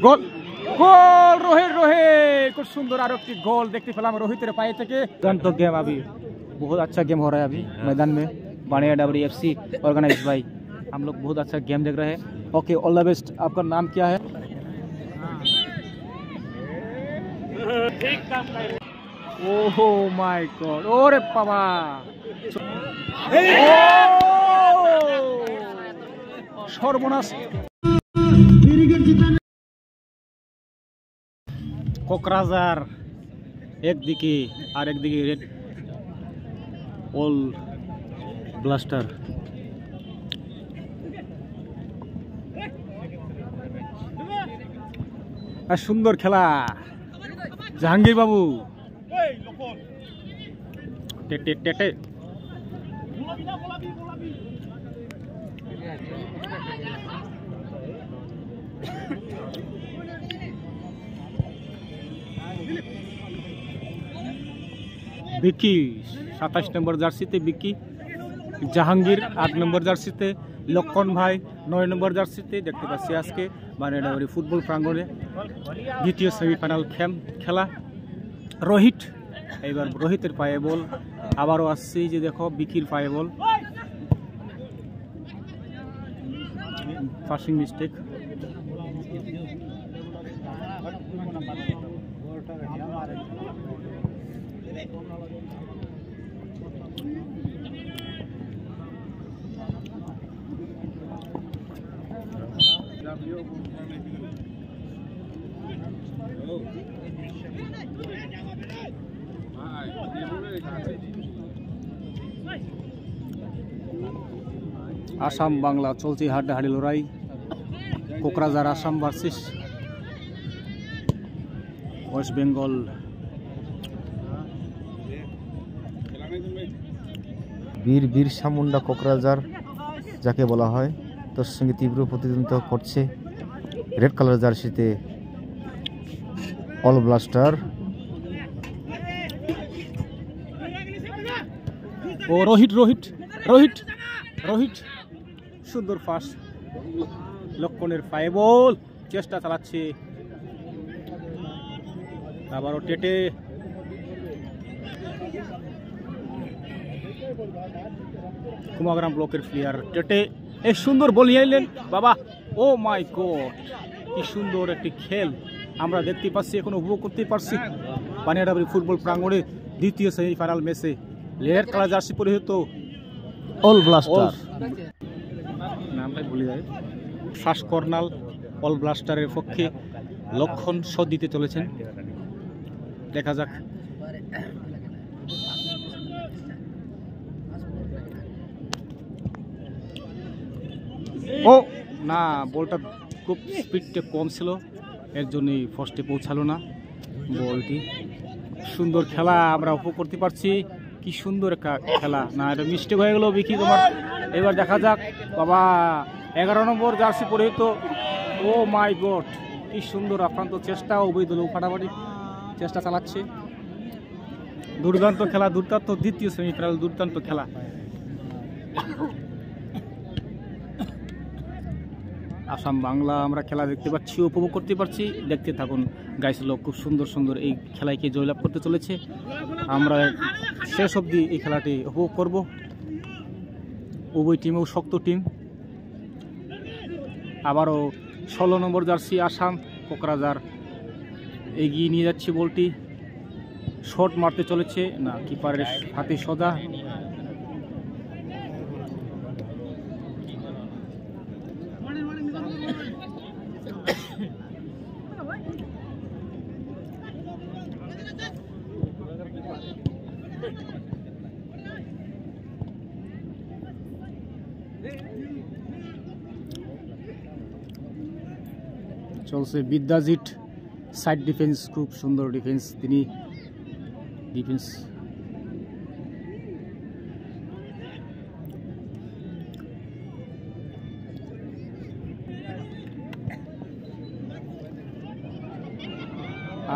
গোল গোল रोहित रोहित খুব সুন্দর আর একটি গোল দেখতে পেলাম रोहितेर पाए থেকে दुर्दांत गेम अभी बहुत अच्छा गेम हो रहा है अभी मैदान में बानिया डाबरी एफसी ऑर्गेनाइज बाई हम लोग बहुत अच्छा गेम देख रहे हैं। Okay all the best. आपका नाम क्या है? ओहो माय गॉड ओरे बाबा সর্বনাশ কোকরাঝার একদিকে আর একদিকে রেড অল ব্লাস্টার আর সুন্দর খেলা জাহাঙ্গীর বাবু টেটে টেটে বিকি 27 নম্বর জার্সিতে বিকি, জাহাঙ্গীর 8 নম্বর জার্সিতে, লক্ষণ ভাই 9 নম্বর জার্সিতে দেখতে পাচ্ছি আজকে বানিয়াডাবরি ফুটবল প্রাঙ্গণে দ্বিতীয় সেমিফাইনাল খেলা। রোহিত এবার রোহিতের পায়ে বল, আবারও আসছে যে দেখো বিকির পায়ে বল, পাসিং মিস্টেক। আসাম বাংলা চলছে হাড্ডাহাড্ডি লড়াই, কোকরাঝার আসাম ভার্সেস ওয়েস্ট বেঙ্গল। বীর বিরসা মুন্ডা কোকরাঝার যাকে বলা হয় তার সঙ্গে তীব্র প্রতিদ্বন্দ্বিতা করছে রেড কালার জার্সিতে অল ব্লাস্টার। ও রোহিত রোহিত রোহিত রোহিত সুন্দর পাস, লক্ষণের পায়ে বল, চেষ্টা চালাচ্ছে, আবারও টেটে কুমাগ্রাম ব্লকের প্লেয়ার টেটে এই সুন্দর বল নিয়ে এলেন বাবা। ও মাই গড কি সুন্দর একটি খেল আমরা দেখতে পাচ্ছি, এখন উপভোগ করতে পারছি বানিয়াডাবরি ফুটবল প্রাঙ্গণে দ্বিতীয় সেমিফাইনাল ম্যাচে রেড কালার জার্সি পরিহিত অল ব্লাস্টার, নামটাই ভুলে যায়, ফার্স্ট কর্নাল অল ব্লাস্টারের পক্ষে লক্ষণ শট দিতে চলেছেন। দেখা যাক। ও না, বলটা খুব স্পিডটা কম ছিল, এর জন্যই ফার্স্টে পৌঁছালো না বলটি। সুন্দর খেলা আমরা উপভোগ করতে পারছি, কি সুন্দর একটা খেলা। না এটা মিস্টেক হয়ে গেল বিকি তোমার। এবার দেখা যাক বাবা 11 নম্বর জার্সি পরিহিত, ও মাই গড কি সুন্দর আক্রান্ত চেষ্টা, অবৈধ ফাটাফাটি চেষ্টা চালাচ্ছে। দুর্দান্ত খেলা, দুর্দান্ত দ্বিতীয় সেমিফাইনাল, দুর্দান্ত খেলা। আসাম বাংলা আমরা খেলা দেখতে পাচ্ছি, উপভোগ করতে পারছি, দেখতে থাকুন গাইস লোক। খুব সুন্দর সুন্দর এই খেলাকে জয়লাভ করতে চলেছে, আমরা শেষ অবধি এই খেলাটি উপভোগ করব। উভয় টিমেও শক্ত টিম। আবারও 16 নম্বর জার্সি আসাম কোকরাঝার এগিয়ে নিয়ে যাচ্ছে বলটি, শট মারতে চলেছে, না কিপারের হাতে সদা। চলছে বিদ্যাজিৎ সাইড ডিফেন্স, খুব সুন্দর ডিফেন্স, তিনি ডিফেন্স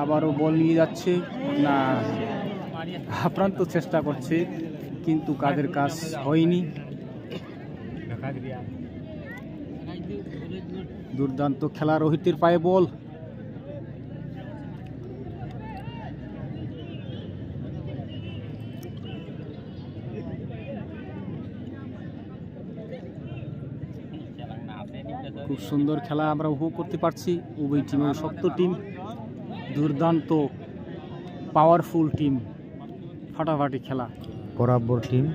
আবারও বল নিয়ে যাচ্ছে, না আপ্রান্ত চেষ্টা করছে কিন্তু কাজের কাজ হয়নি। দুর্দান্ত খেলা, রোহিতের পায়ে বল। খুব সুন্দর খেলা আমরা উপভোগ করতে পারছি। উভয় টিমের শক্ত টিম, দুর্দান্ত পাওয়ারফুল টিম, ফাটাফাটি খেলা। বরাবর টিম।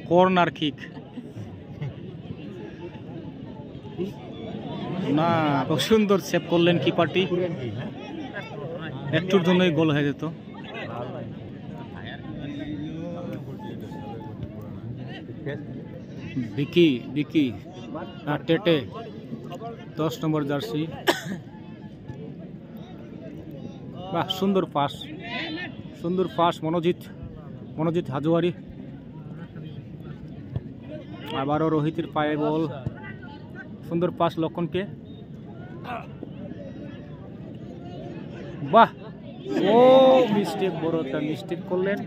কর্নার কিক না, খুব সুন্দর সেভ করলেন কিপারটি, একটুর জন্যই গোল হয়ে যেত। বিকি না টেটে 10 নম্বর জার্সি। বাহ, সুন্দর পাস মনোজিৎ হাজুয়ারি। আবারও রোহিতের পায়ে বল, সুন্দর পাস লক্ষণকে। বাহ, ও মিস্টেক, বড় একটা মিস্টেক করলেন।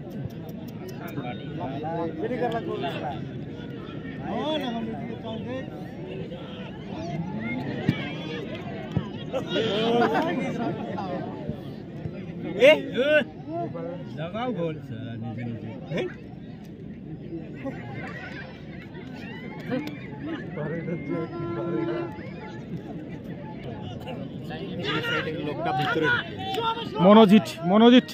মনোজিৎ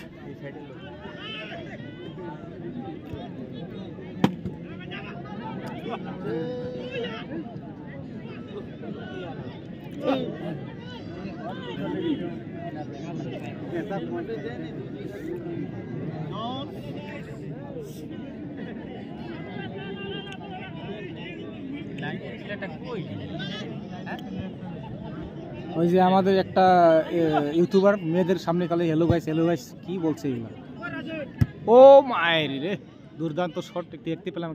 ওই যে আমাদের একটা ইউটিউবার মেয়েদের সামনে কালে হেলো গাইস কি বলছে এগুলো। ও মায়ের রে, দুর্দান্ত শট দেখতে পেলাম।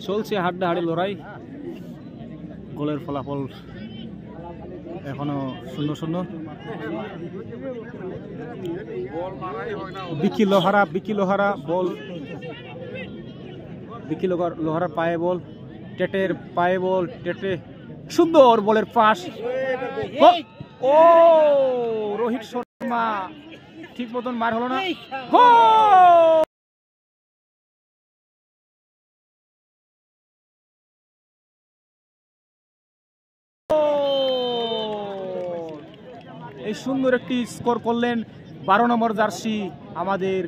চলছে হাড্ডাহাড্ডি লড়াই, গোলের ফলাফল এখনো 0-0। বিকি লোহারা বল, লোহারা পায়ে বল, টেটের পায়ে বল, টেটে সুন্দর বলের পাস। ও রোহিত শর্মা ঠিক মতন মার হলো না। এই সুন্দর একটি স্কোর করলেন 12 নম্বর জার্সি আমাদের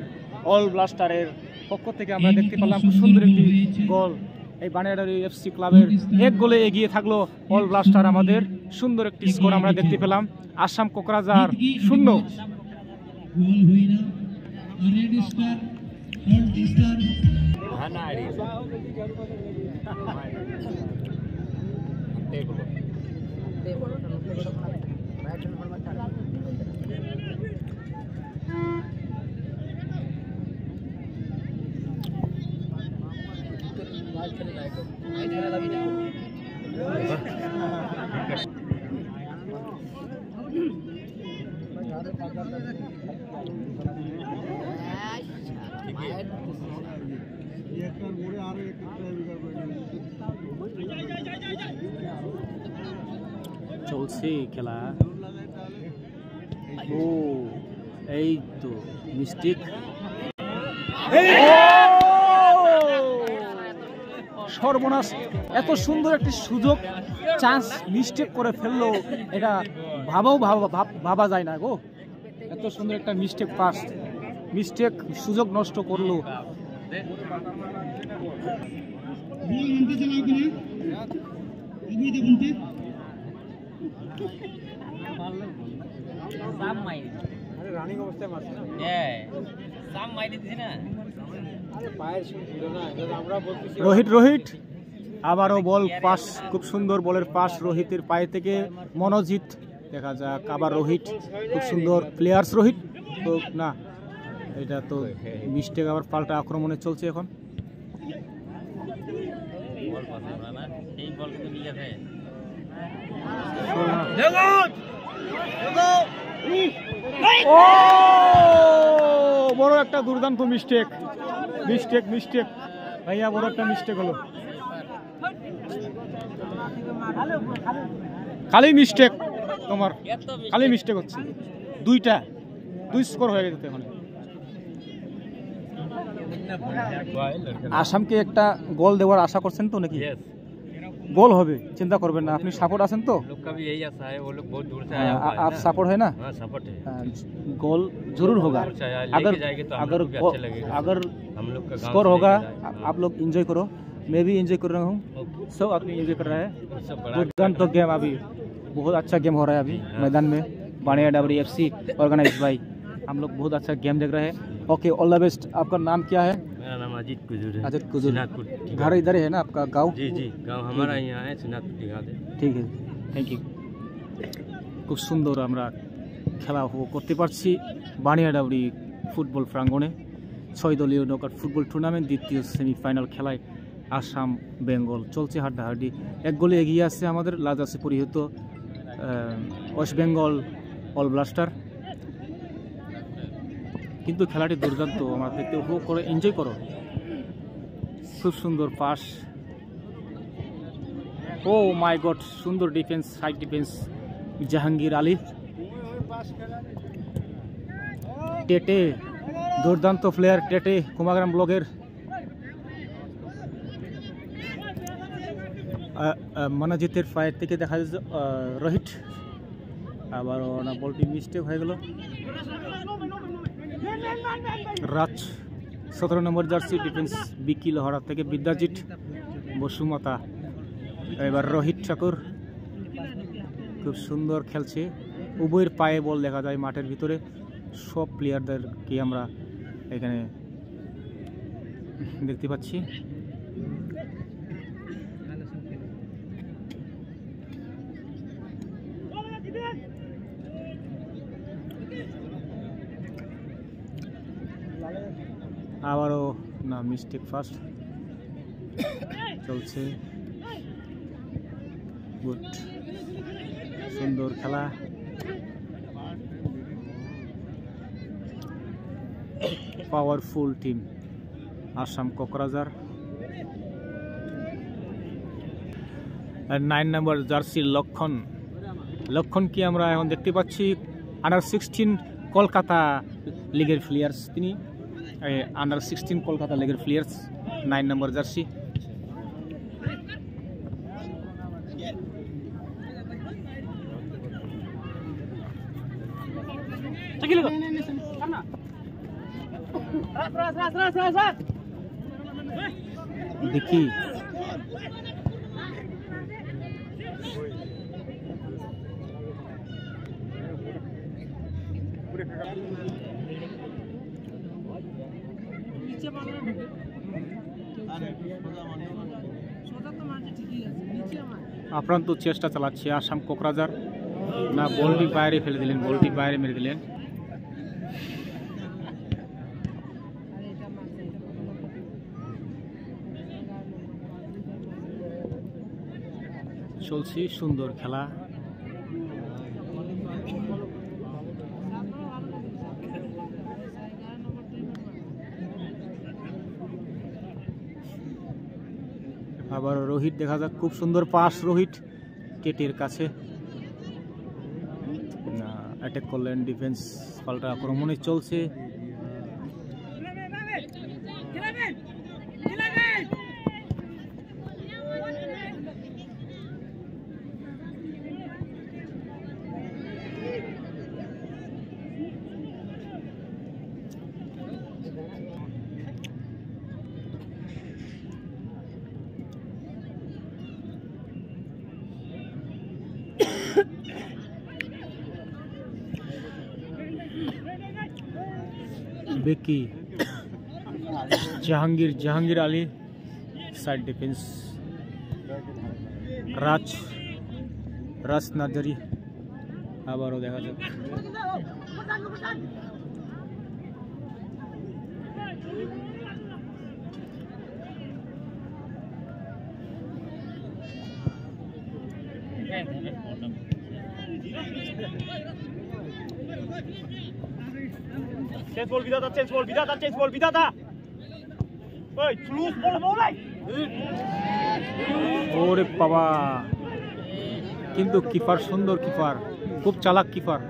অল ব্লাস্টারের পক্ষ থেকে। আমরা দেখতে পেলাম খুব সুন্দর একটি গোল। এই বানিয়াডারি এফসি ক্লাবের 1 গোলে এগিয়ে থাকলো অল ব্লাস্টার। আমাদের সুন্দর একটি স্কোর আমরা দেখতে পেলাম। আসাম কোকরাঝার 0। চলছে খেলা। ও এই তো মিস্টেক, সর্বনাশ। এত সুন্দর একটি সুযোগ, চান্স মিস্টেক করে ফেললো, এটা ভাবা যায় না গো। এত সুন্দর একটা মিস্টেক সুযোগ নষ্ট করলো। রোহিত আবারও বল পাস, খুব সুন্দর বলের পাস রোহিতের পায়ে থেকে মনোজিৎ। দেখা যাক, আবার রোহিত, খুব সুন্দর প্লেয়ার্স রোহিত। তো না, এটা তো মিস্টেক, আবার পাল্টা আক্রমণে চলছে এখন। ও বড় একটা দুর্দান্ত মিস্টেক ভাইয়া, বড় একটা মিস্টেক হলো। খালি মিস্টেক তোমার, খালি মিস্টেক হচ্ছে। দুই স্কোর হয়ে গেছে এখন। আসামকে একটা গোল দেওয়ার আশা করছেন তো নাকি? গোল হবে, চিন্তা করবেন না, আপনি সাপোর্ট আছেন তো? आप सपोर्ट है ना? गोल जरूर होगा। अगर स्कोर होगा आप लोग एंजॉय करो, मैं भी एंजॉय कर रहा हूँ, सब आदमी एंजॉय कर रहा है। दुर्दांत गेम, अभी बहुत अच्छा गेम हो रहा है अभी मैदान में। बाणिया डाबरी FC ऑर्गेनाइज भाई, हम लोग बहुत अच्छा गेम देख रहे हैं। Okay, all the best. आपका नाम क्या है? मेरा नाम अजीत कुजूर है। अजीत कुजूर, घर इधर है ना आपका गांव? जी जी, गांव हमारा यहाँ है सिनातपुर। ঠিক আছে, থ্যাংক ইউ। খুব সুন্দর আমরা খেলা উপভোগ করতে পারছি বানিয়াডাবরি ফুটবল প্রাঙ্গণে। 6 দলীয় নকআউট ফুটবল টুর্নামেন্ট দ্বিতীয় সেমিফাইনাল খেলায় আসাম বেঙ্গল চলছে হাড্ডাহাড্ডি। এক গোলে এগিয়ে আসছে আমাদের লাজাসে পরিহিত ওয়েস্ট বেঙ্গল অল ব্লাস্টার। কিন্তু খেলাটি দুর্দান্ত, আমরা দেখতে উপভোগ করে এনজয় করো। খুব সুন্দর পাস। ও মাই গড, সুন্দর defence, side defence Jahangir Ali. টেটে, দুর্দান্ত প্লেয়ার টেটে, কুমাগ্রাম ব্লগের। মনোজিতের পায়ের থেকে দেখা যাচ্ছে রোহিত, আবার না বলটি মিস্টেক হয়ে গেল। রাজ 17 নম্বর জার্সি ডিফেন্স বিকি লোহারা থেকে বিদ্যাজিৎ বসুমতা। এবার রোহিত ঠাকুর খুব সুন্দর খেলছে। উভয়ের পায়ে বল দেখা যায় মাঠের ভিতরে। সব প্লেয়ারদেরকে আমরা এখানে দেখতে পাচ্ছি। আবারও না মিস্টেক ফার্স্ট চলছে। গুড, সুন্দর খেলা। Powerful team Assam Kokrajhar. 9 নম্বর জার্সি লক্ষণকে আমরা এখন দেখতে পাচ্ছি। আন্ডার-16 কলকাতা লিগের প্লেয়ার্স তিনি। আন্ডার-16 কলকাতা লিগের প্লেয়ার্স, 9 নম্বর জার্সি। দেখি আপ্রান্ত চেষ্টা চালাচ্ছে আসাম কোকরাঝার। না, বলটি বাইরে ফেলে দিলেন, বলটি বাইরে মেরে দিলেন। চলছে সুন্দর খেলা। আবার রোহিত দেখা যাক, খুব সুন্দর পাস রোহিত কেটের কাছে। অ্যাটাক করলেন, ডিফেন্স পাল্টা আক্রমণে চলছে। বেকি, জাহাঙ্গীর আলী সাইড ডিফেন্স। রাজ নার্জারি আবারও দেখা যাক। Change ball, Vidata, change ball, Vidata, change ball, Vidata. Hey, loose ball, ball. ওরে বাবা, কিন্তু কিপার সুন্দর কিপার, খুব চালাক কিপার।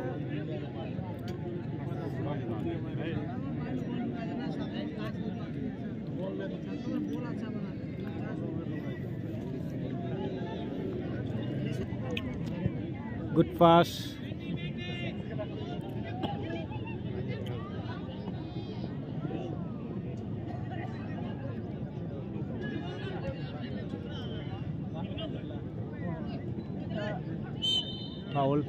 Good pass. Foul.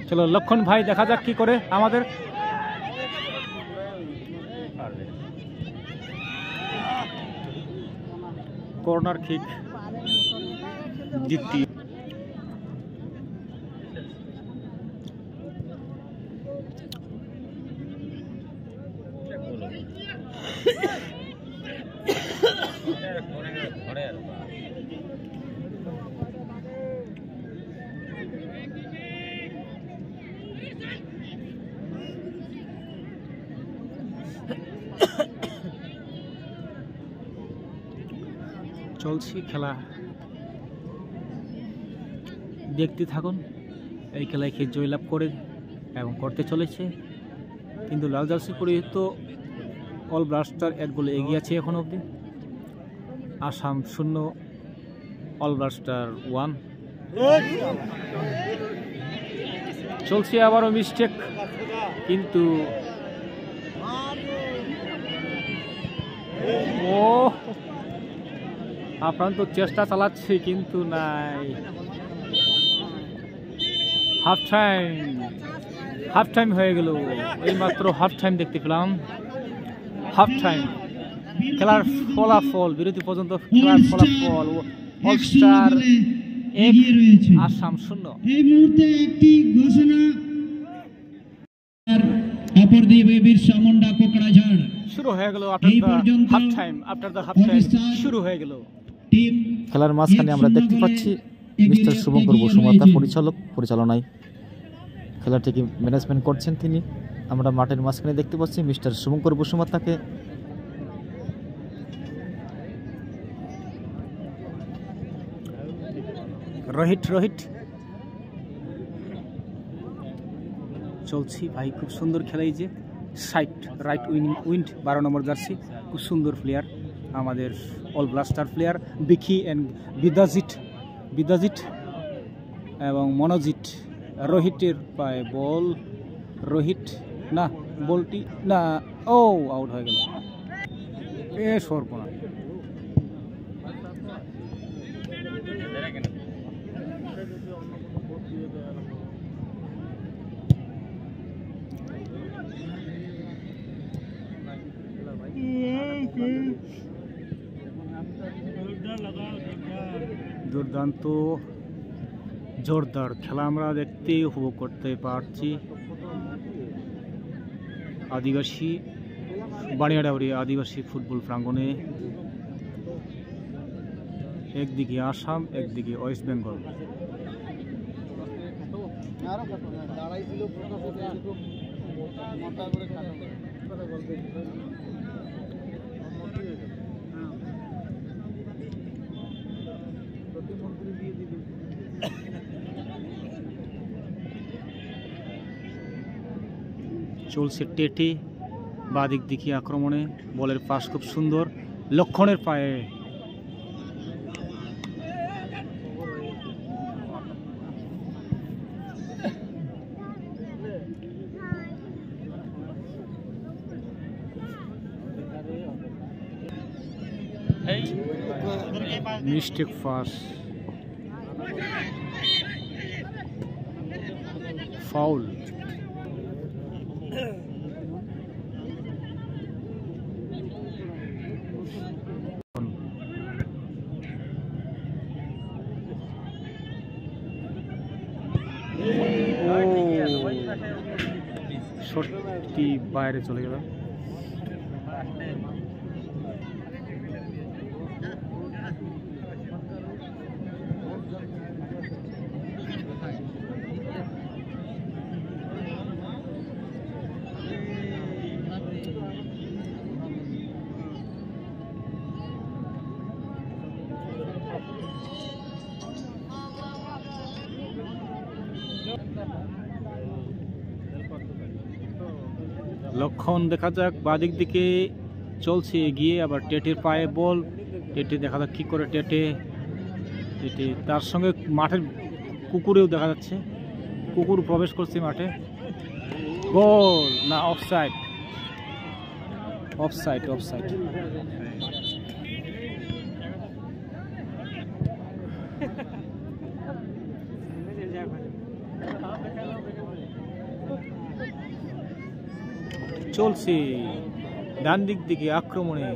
চলো লক্ষণ ভাই, দেখা যাক কি করে আমাদের। কর্নার কিক দ্বিতীয়। চলছে খেলা, দেখতে থাকুন। এই খেলায় কে জয়লাভ করে এবং করতে চলেছে, কিন্তু লাল জার্সি পরিহিত অল ব্লাস্টার 1 গোলে এগিয়ে আছে এখন অবধি। Assam 0, all blaster 1। চলছে আবারও মিস্টেক, কিন্তু ও আপনার তো চেষ্টা চালাচ্ছে কিন্তু নাই। হাফ টাইম হয়ে গেল, এইমাত্র হাফ টাইম দেখতে পেলাম। হাফ টাইম খেলার ফলাফল, বিরতি পর্যন্ত খেলার ফলাফল অলস্টার 1, আসাম 0। এই মুহূর্তে একটি ঘোষণা, অপরদ্বীপ বিরসা মুন্ডা কোকড়াঝাড় শুরু হয়ে গেল। আফটার দ্য হাফ টাইম শুরু হয়ে গেল। খেলার মাঝখানে আমরা দেখতে পাচ্ছি মিস্টার শুভঙ্কর বসুমাতা পরিচালনায় খেলাটিকে ম্যানেজমেন্ট করছেন তিনি। আমরা মাঠের মাঝখানে দেখতে পাচ্ছি মিস্টার শুভঙ্কর বসুমাতাকে। রোহিত চলছি ভাই, খুব সুন্দর খেলাই যে রাইট উইন্ড 12 নম্বর জার্সি, খুব সুন্দর প্লেয়ার আমাদের all blaster player. Vicky and Bidajit এবং মনোজিৎ। রোহিতের পায়ে বল, বলটি না, ও আউট হয়ে গেল। এ সর্বনাশ। দুর্দান্ত জোরদার খেলা আমরা দেখতে উপভোগ করতে পারছি। বানিয়াডাবরি আদিবাসী ফুটবল প্রাঙ্গণে একদিকে আসাম, একদিকে ওয়েস্ট বেঙ্গল। চলছে টেটে বাদিক দিকে আক্রমণে, বলের পাস খুব সুন্দর, লক্ষণের পায়ে মিস্টেক পাস। ফাউল। শটটি বাইরে চলে গেল। লক্ষণ দেখা যাক, বাদিক দিকে চলছে এগিয়ে, আবার টেটের পায়ে বল। টেটে দেখা যাক কি করে, টেটে তার সঙ্গে মাঠের কুকুরেও দেখা যাচ্ছে, কুকুর প্রবেশ করছে মাঠে। গোল না অফসাইড? Offside, offside. চলছে ডান দিক দিকে আক্রমণে,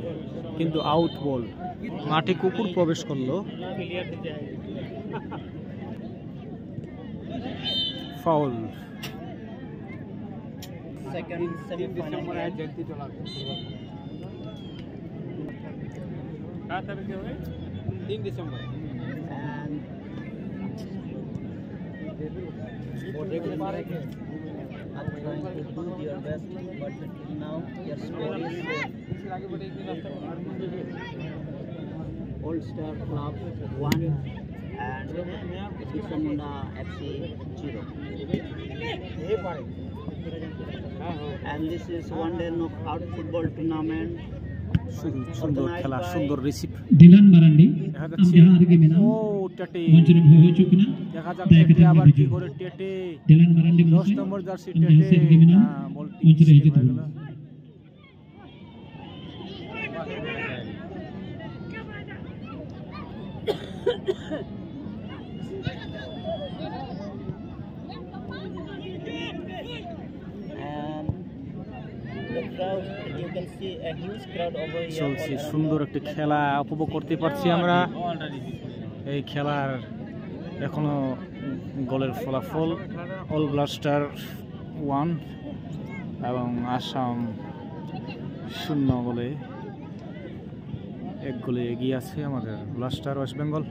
কিন্তু আউট বল। মাঠে কুকুর প্রবেশ করলো, foul. I'm trying to do your best, but till now your score is Old Star Club 1 and Bisamunda FC 0. And this is one day knockout football tournament. সুন্দর খেলা, সুন্দর রিসিভ। दिलन मरांडी দেখা हम যাচ্ছে यहाँ आगे में ना ও টেটে, मंच में हो चुके ना দেখা যাক টেটে আবার কি করে। টেটে दिलन मरांडी 10 নম্বর জার্সি টেটে, না বলটি मंच रहे মিস্টেক হয়ে গেল। And the crowd, you can see a huge crowd over here. চলছে all around সুন্দর the একটি খেলা, উপভোগ করতে পারছি আমরা। এই খেলার এখনো গোলের ফলাফল অল ব্লাস্টার 1 এবং আসাম 0 গোলে, 1 গোলে এগিয়ে আছে আমাদের ব্লাস্টার ওয়েস্ট বেঙ্গল।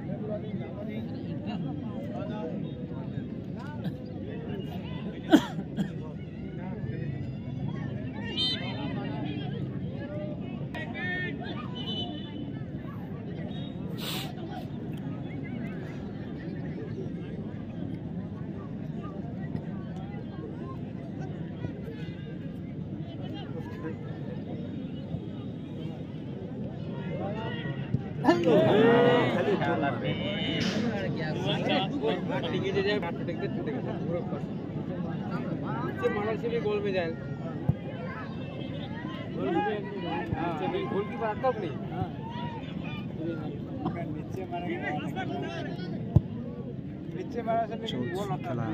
খেলা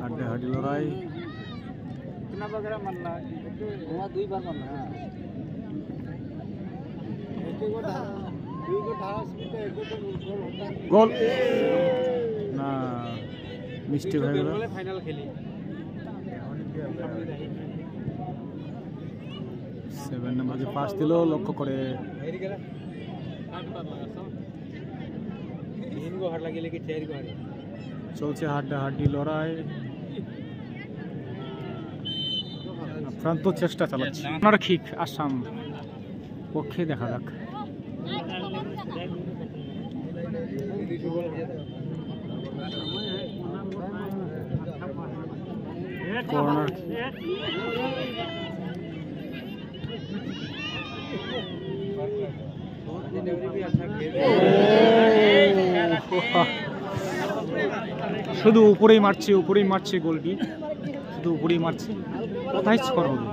হাড্ডাহাড্ডি লড়াই, গোল না মিস্টেক হয়ে গেল। ফাইনাল খেলি 7 নম্বর যে পাস দিল, লক্ষ্য করে চলছে হাড্ডাহাড্ডি লড়াই। আক্রান্ত চেষ্টা চালাচ্ছে ঠিক আসাম পক্ষে, দেখা যাক। কর্নার শুধু উপরেই মারছে গোলটি, শুধু উপরেই মারছে, কোথায় স্কোর হবে।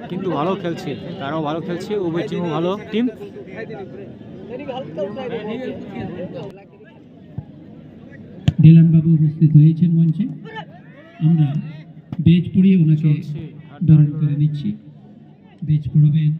কিন্তু ভালো খেলছে, তারাও ভালো খেলছে, উভয় টিমও ভালো টিম। দিলান বাবু উপস্থিত হয়েছেন মঞ্চে। আমরা বেজ পড়িয়ে ওনাকে বরণ করে নিচ্ছি। বেজ পড়াবেন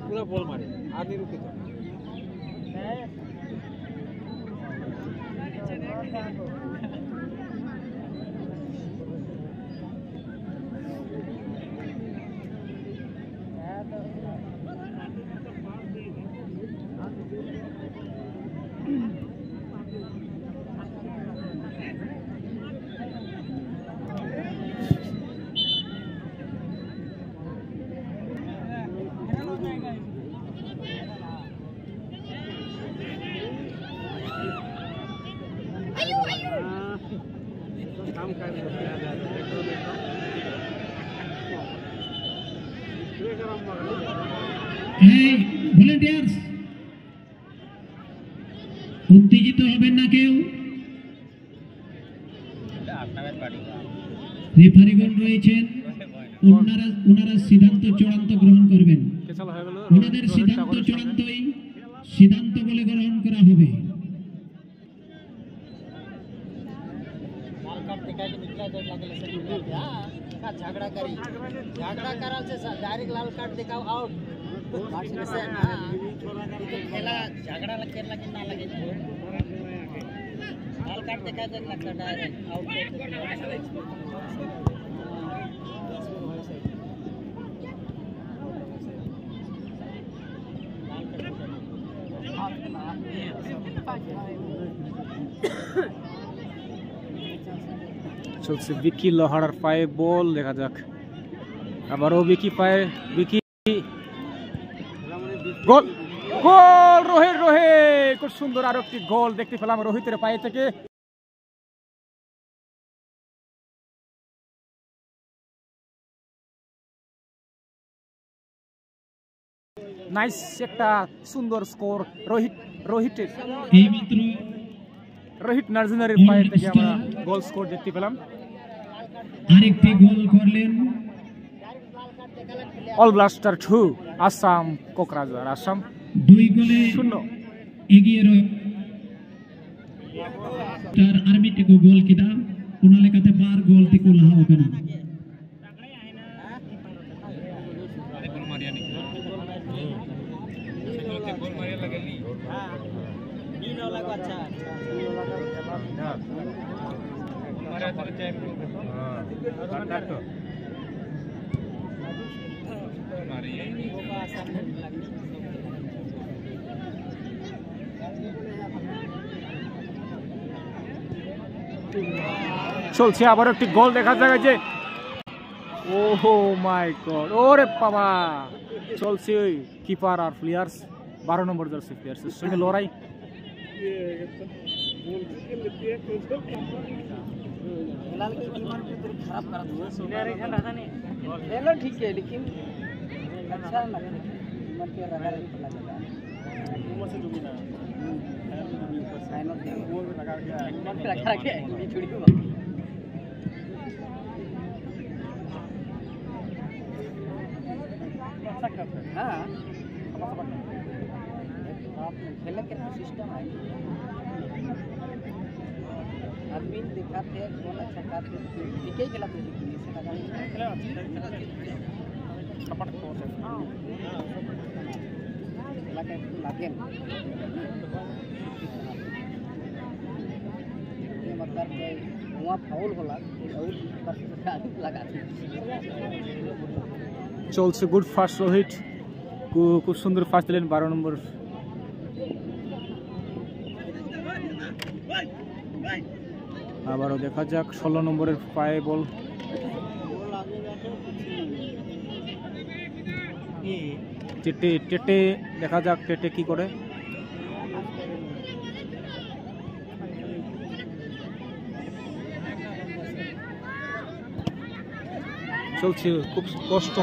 পুরো বল মারে আর নিরুপিত ভলেন্টিয়ার্স উত্তেজিত হবেন না কেউ। রেফারিগণ রয়েছেন, ওনারা সিদ্ধান্ত চূড়ান্ত গ্রহণ করবেন। ওনাদের সিদ্ধান্ত চূড়ান্তই সিদ্ধান্ত বলে গ্রহণ করা হবে। झगड़ा करी झगड़ा कराल से डायरेक्ट लाल कार्ड दिखाओ आउट खेला झगड़ा खेलना कि ना लगे लाल कार्ड दिखा दे लगता डायरेक्ट आउट চলছে বিকি লোহারার পায়ে বল, দেখা যাক আবারও বিকি পায়ে, বিকি গোল গোল রোহিত খুব সুন্দর আরো একটি গোল দেখতে পেলাম রোহিতের পায়ে থেকে। নাইস একটা সুন্দর স্কোর রোহিতের রোহিত নার্জিনারের পায়ে থেকে আমরা গোল স্কোর দেখতে পেলাম। আরেকটি গোল করলেন অল ব্লাস্টার 2 আসাম কোকরাঝার। আসাম 2 গোলে 0 এগিয়ে রয়ে তার আর্মিটি को गोल किया उन्होंने कहते बार गोल ती को लहा होगा ना गोल मारिया नहीं गोल मारिया लगेली हां नीनो लगो अच्छा मारा तो चेक हां काट तो मारिए वो का सामने लगी চলছে আবার একটি গোল দেখা যায় যে ওহো মাই গড ওরে বাবা। চলছে ওই কিপার আর প্লেয়ার্স 12 নম্বর জার্সি প্লেয়ার্সের সঙ্গে লড়াই। फिलहाल की टीम को तो खराब कर दिया सुनर है ना नहीं खेलो ठीक है लेकिन अच्छा लगे मन के रगा रही पता चला ऊपर से जुगी ना फाइनल गोल में लगा के मन पे लगा के ये छोड़ी को हां आप खेलने के सिस्टम है आदमी दिखाते हैं कौन अच्छा खाते ठीक ही खिलाते हैं से लगा खेला कपट को से हां लगे लगे ये मतलब कि वहां फाउल होला और लगा চলছে গুড ফাস্ট রোহিত খুব সুন্দর ফাস্ট দিলেন 12 নম্বর। আবারও দেখা যাক 16 নম্বরের পায়ে বল টেটে টেটে দেখা যাক টেটে কি করে। চলছে, খুব কষ্ট।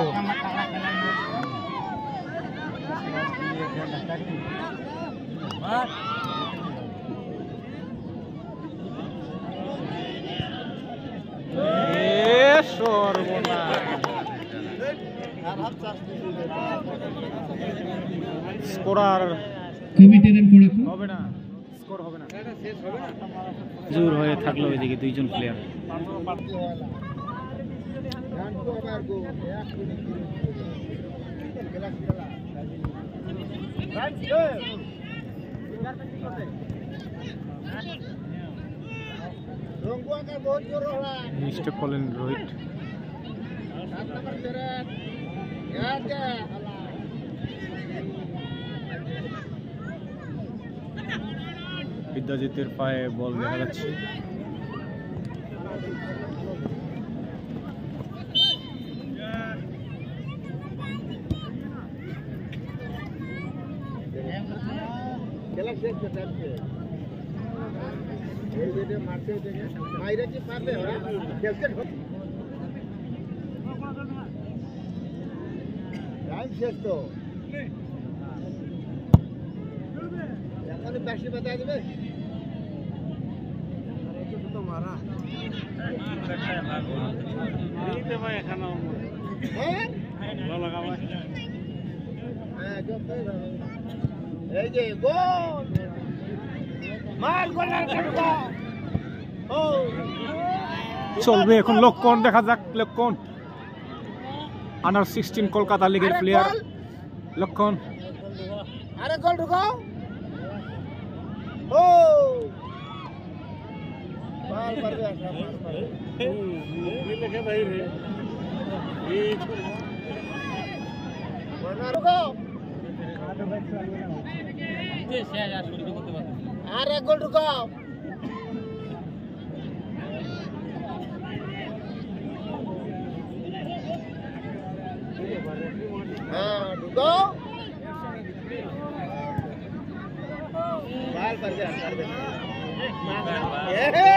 স্কোরার কমিটির এমপি হবে না, স্কোর হবে না, জোর হয়ে থাকলো ওইদিকে দুইজন প্লেয়ার। মিস্টেক করলেন রোহিত। বিদ্যাজিতের পায়ে বল দেখা যাচ্ছে। শেষ তো এখন বেশি বাতা দেবে তো মারা এই যে গোল মার গোল চলবে এখন লক্ষণ, দেখা যাক লক্ষণ। আন্ডার-16 কলকাতা লিগের প্লেয়ার লক্ষণ। আরে গোল ঢুকাও। ও বাল পারবে আসা বাল পারবে এই লেখে ভাই রে এই বনা ঢুকাও। যে সে আর শুরু করতে পারবে। আরে গোল ঢুকাও। हाँ ढुको बाल पर जा कर दे तेरे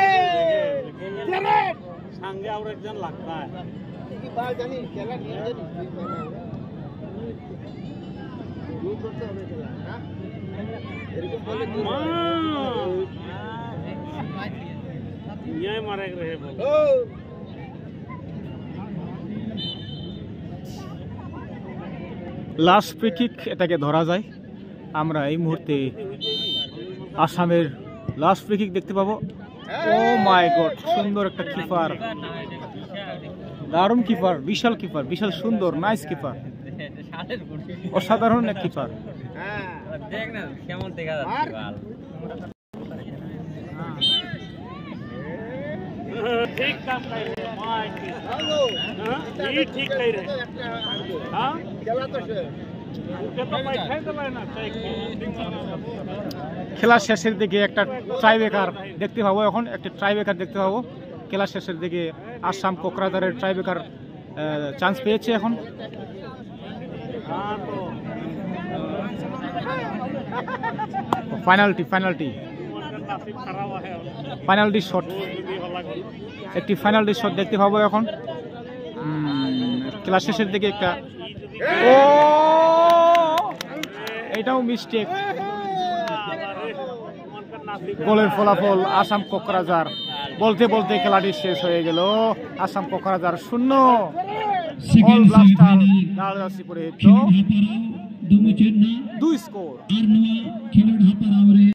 संगे और एक जन लगता है की बाल जानी चला नहीं जानी दूर करते हमें चला हां तेरे को बोले न्याय मारे रहे बोल লাস্ট ফ্রি কিক এটাকে ধরা যায়। আমরা এই মুহূর্তে আসামের লাস্ট ফ্রি কিক দেখতে পাবো। ও মাই গড, সুন্দর একটা কিপার, দারুণ কিপার, বিশাল কিপার, বিশাল সুন্দর, নাইস কিপার, অসাধারণ এক কিপার। দেখ না কেমন দেখা যাচ্ছে বাল। ठीक काम कर रहे हैं माय की हां ये ठीक कर रहे हैं हां चला तो से उनके तो मैं खाई दबा ना चाहिए। খেলা শেষের দিকে একটা ট্রাইবেকার দেখতে পাবো, এখন একটা ট্রাইবেকার দেখতে পাবো। খেলা শেষের দিকে আসাম কোকরাঝারের ট্রাইবেকার চান্স পেয়েছে এখন। हां तो ফাইনালটি ফাইনালটি नसीब खराब है ফাইনালটি শট, একটি ফাইনালটি শট দেখতে পাবো এখন খেলা শেষের দিকে একটা। ও এটাও মিস্টেক। গোলের ফলাফল আসাম কোকরাঝার। বলতে বলতে খেলাটি শেষ হয়ে গেল। আসাম কোকরাঝার 0, অল ব্লাস্টার দালদাসিপুরে 2 স্কোর। खेलोड़ हापर आवरे